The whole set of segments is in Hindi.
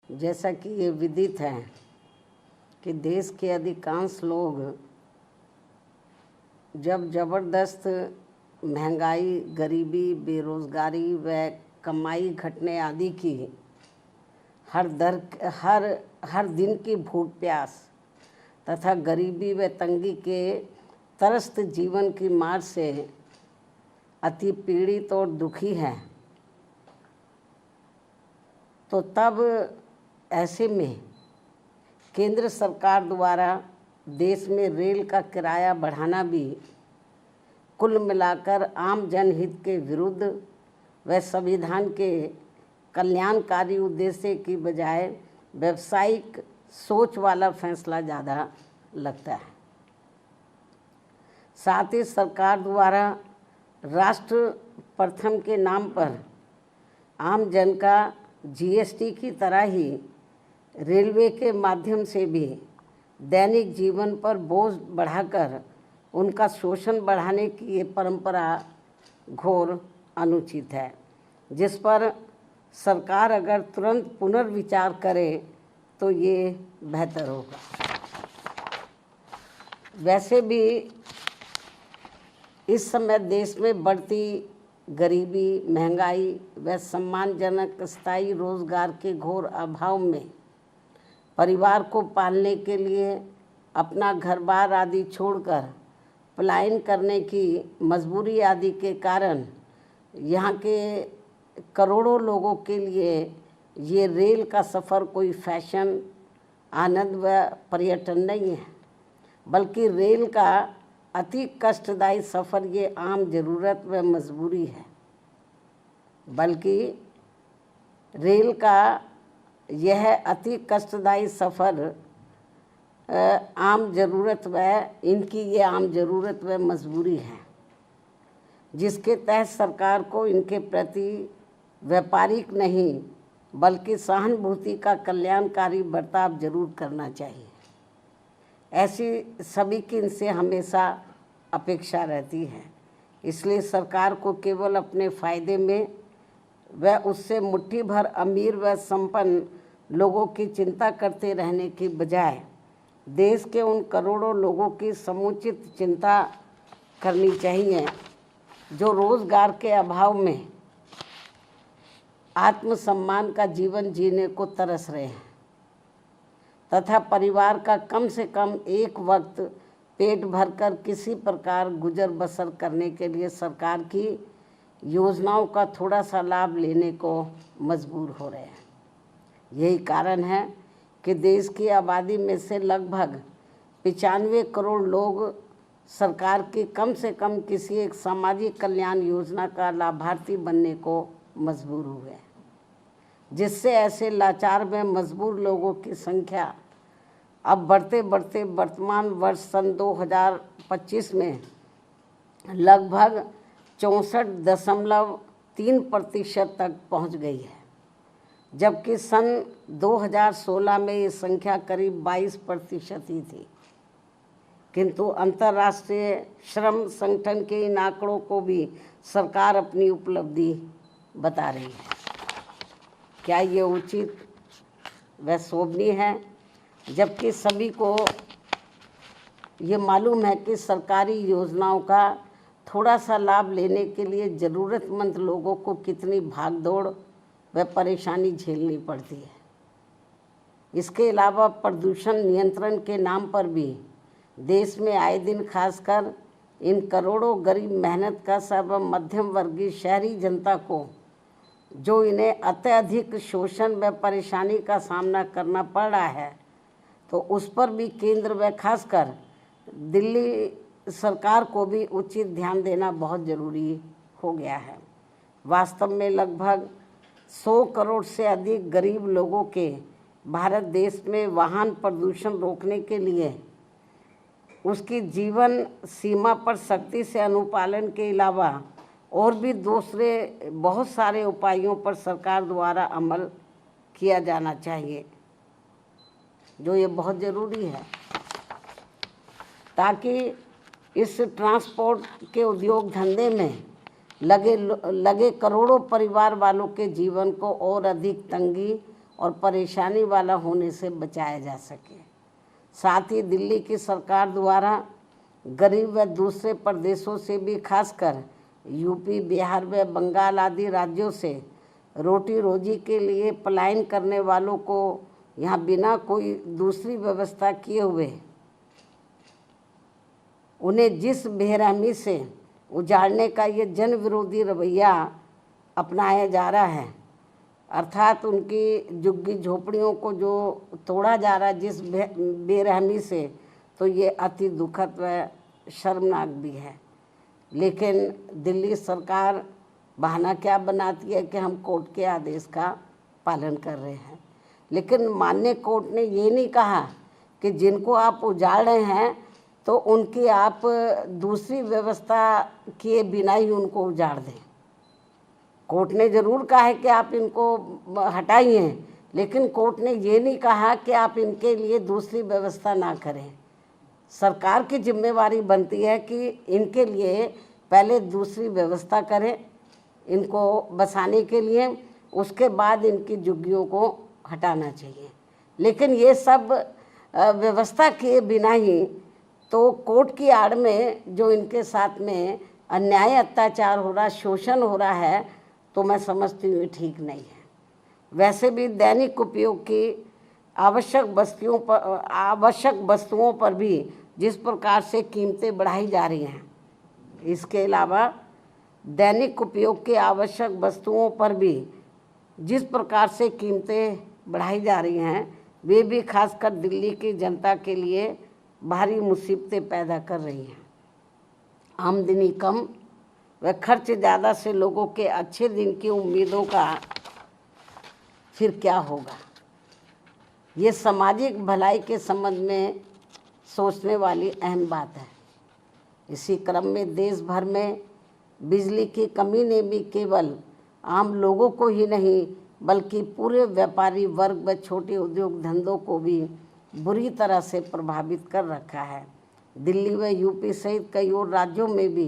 जैसा कि ये विदित है कि देश के अधिकांश लोग जब ज़बरदस्त महंगाई, गरीबी, बेरोज़गारी व कमाई घटने आदि की हर दिन की भूख प्यास तथा गरीबी व तंगी के त्रस्त जीवन की मार से अति पीड़ित और दुखी है, तो तब ऐसे में केंद्र सरकार द्वारा देश में रेल का किराया बढ़ाना भी कुल मिलाकर आम जनहित के विरुद्ध व संविधान के कल्याणकारी उद्देश्य की बजाय व्यावसायिक सोच वाला फैसला ज़्यादा लगता है। साथ ही सरकार द्वारा राष्ट्र प्रथम के नाम पर आम जन का जीएसटी की तरह ही रेलवे के माध्यम से भी दैनिक जीवन पर बोझ बढ़ाकर उनका शोषण बढ़ाने की ये परंपरा घोर अनुचित है, जिस पर सरकार अगर तुरंत पुनर्विचार करे तो ये बेहतर होगा। वैसे भी इस समय देश में बढ़ती गरीबी, महंगाई व सम्मानजनक स्थायी रोजगार के घोर अभाव में परिवार को पालने के लिए अपना घर-बार आदि छोड़कर पलायन करने की मजबूरी आदि के कारण यहाँ के करोड़ों लोगों के लिए ये रेल का सफ़र कोई फैशन, आनंद व पर्यटन नहीं है, बल्कि रेल का अति कष्टदायी सफ़र ये आम ज़रूरत व मजबूरी है। बल्कि रेल का यह अति कष्टदायी सफ़र आम ज़रूरत व इनकी ये आम ज़रूरत व मजबूरी है, जिसके तहत सरकार को इनके प्रति व्यापारिक नहीं बल्कि सहानुभूति का कल्याणकारी बर्ताव जरूर करना चाहिए। ऐसी सभी की इनसे हमेशा अपेक्षा रहती है। इसलिए सरकार को केवल अपने फ़ायदे में व उससे मुट्ठी भर अमीर व संपन्न लोगों की चिंता करते रहने की बजाय देश के उन करोड़ों लोगों की समुचित चिंता करनी चाहिए जो रोज़गार के अभाव में आत्मसम्मान का जीवन जीने को तरस रहे हैं तथा परिवार का कम से कम एक वक्त पेट भरकर किसी प्रकार गुजर बसर करने के लिए सरकार की योजनाओं का थोड़ा सा लाभ लेने को मजबूर हो रहे हैं। यही कारण है कि देश की आबादी में से लगभग 95 करोड़ लोग सरकार की कम से कम किसी एक सामाजिक कल्याण योजना का लाभार्थी बनने को मजबूर हुए हैं, जिससे ऐसे लाचार व मजबूर लोगों की संख्या अब बढ़ते बढ़ते वर्तमान वर्ष सन 2025 में लगभग 64.3% तक पहुंच गई है, जबकि सन 2016 में ये संख्या करीब 22% ही थी। किंतु अंतर्राष्ट्रीय श्रम संगठन के इन आंकड़ों को भी सरकार अपनी उपलब्धि बता रही है। क्या ये उचित व शोभनीय है? जबकि सभी को ये मालूम है कि सरकारी योजनाओं का थोड़ा सा लाभ लेने के लिए ज़रूरतमंद लोगों को कितनी भागदौड़ व परेशानी झेलनी पड़ती है। इसके अलावा प्रदूषण नियंत्रण के नाम पर भी देश में आए दिन खासकर इन करोड़ों गरीब मेहनत कश एवं मध्यम वर्गीय शहरी जनता को जो इन्हें अत्यधिक शोषण व परेशानी का सामना करना पड़ रहा है, तो उस पर भी केंद्र व खासकर दिल्ली सरकार को भी उचित ध्यान देना बहुत ज़रूरी हो गया है। वास्तव में लगभग 100 करोड़ से अधिक गरीब लोगों के भारत देश में वाहन प्रदूषण रोकने के लिए उसकी जीवन सीमा पर सख्ती से अनुपालन के अलावा और भी दूसरे बहुत सारे उपायों पर सरकार द्वारा अमल किया जाना चाहिए, जो ये बहुत ज़रूरी है, ताकि इस ट्रांसपोर्ट के उद्योग धंधे में लगे करोड़ों परिवार वालों के जीवन को और अधिक तंगी और परेशानी वाला होने से बचाया जा सके। साथ ही दिल्ली की सरकार द्वारा गरीब व दूसरे प्रदेशों से भी, खासकर यूपी, बिहार व बंगाल आदि राज्यों से रोटी रोजी के लिए पलायन करने वालों को यहाँ बिना कोई दूसरी व्यवस्था किए हुए उन्हें जिस बेरहमी से उजाड़ने का ये जन विरोधी रवैया अपनाया जा रहा है, अर्थात उनकी झुग्गी झोपड़ियों को जो तोड़ा जा रहा है जिस बेरहमी से, तो ये अति दुखद व शर्मनाक भी है। लेकिन दिल्ली सरकार बहाना क्या बनाती है कि हम कोर्ट के आदेश का पालन कर रहे हैं, लेकिन माननीय कोर्ट ने ये नहीं कहा कि जिनको आप उजाड़ रहे हैं तो उनकी आप दूसरी व्यवस्था किए बिना ही उनको उजाड़ दें। कोर्ट ने ज़रूर कहा है कि आप इनको हटाइए, लेकिन कोर्ट ने ये नहीं कहा कि आप इनके लिए दूसरी व्यवस्था ना करें। सरकार की जिम्मेवारी बनती है कि इनके लिए पहले दूसरी व्यवस्था करें इनको बसाने के लिए, उसके बाद इनकी झुग्गियों को हटाना चाहिए। लेकिन ये सब व्यवस्था किए बिना ही तो कोर्ट की आड़ में जो इनके साथ में अन्याय अत्याचार हो रहा, शोषण हो रहा है, तो मैं समझती हूँ ठीक नहीं है। वैसे भी दैनिक उपयोग की आवश्यक वस्तुओं पर भी जिस प्रकार से कीमतें बढ़ाई जा रही हैं, इसके अलावा दैनिक उपयोग की आवश्यक वस्तुओं पर भी जिस प्रकार से कीमतें बढ़ाई जा रही हैं, वे भी खासकर दिल्ली की जनता के लिए भारी मुसीबतें पैदा कर रही हैं। आमदनी कम व खर्च ज़्यादा से लोगों के अच्छे दिन की उम्मीदों का फिर क्या होगा, ये सामाजिक भलाई के संबंध में सोचने वाली अहम बात है। इसी क्रम में देश भर में बिजली की कमी ने भी केवल आम लोगों को ही नहीं बल्कि पूरे व्यापारी वर्ग व छोटे उद्योग धंधों को भी बुरी तरह से प्रभावित कर रखा है। दिल्ली व यूपी सहित कई और राज्यों में भी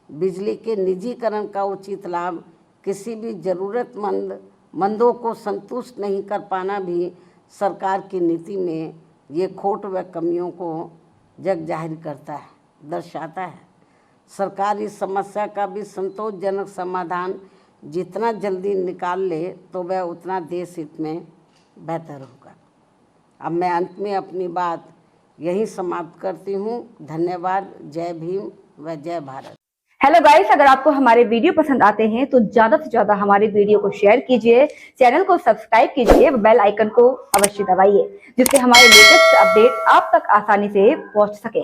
बिजली के निजीकरण का उचित लाभ किसी भी ज़रूरतमंदों को संतुष्ट नहीं कर पाना भी सरकार की नीति में ये खोट व कमियों को जग जाहिर करता है, दर्शाता है। सरकार इस समस्या का भी संतोषजनक समाधान जितना जल्दी निकाल ले तो वह उतना देश हित में बेहतर होगा। अब मैं अंत में अपनी बात यहीं समाप्त करती हूँ। धन्यवाद। जय भीम व जय भारत। हेलो गाइस, अगर आपको हमारे वीडियो पसंद आते हैं तो ज्यादा से ज्यादा हमारे वीडियो को शेयर कीजिए, चैनल को सब्सक्राइब कीजिए, बेल आइकन को अवश्य दबाइए, जिससे हमारे लेटेस्ट अपडेट आप तक आसानी से पहुंच सके।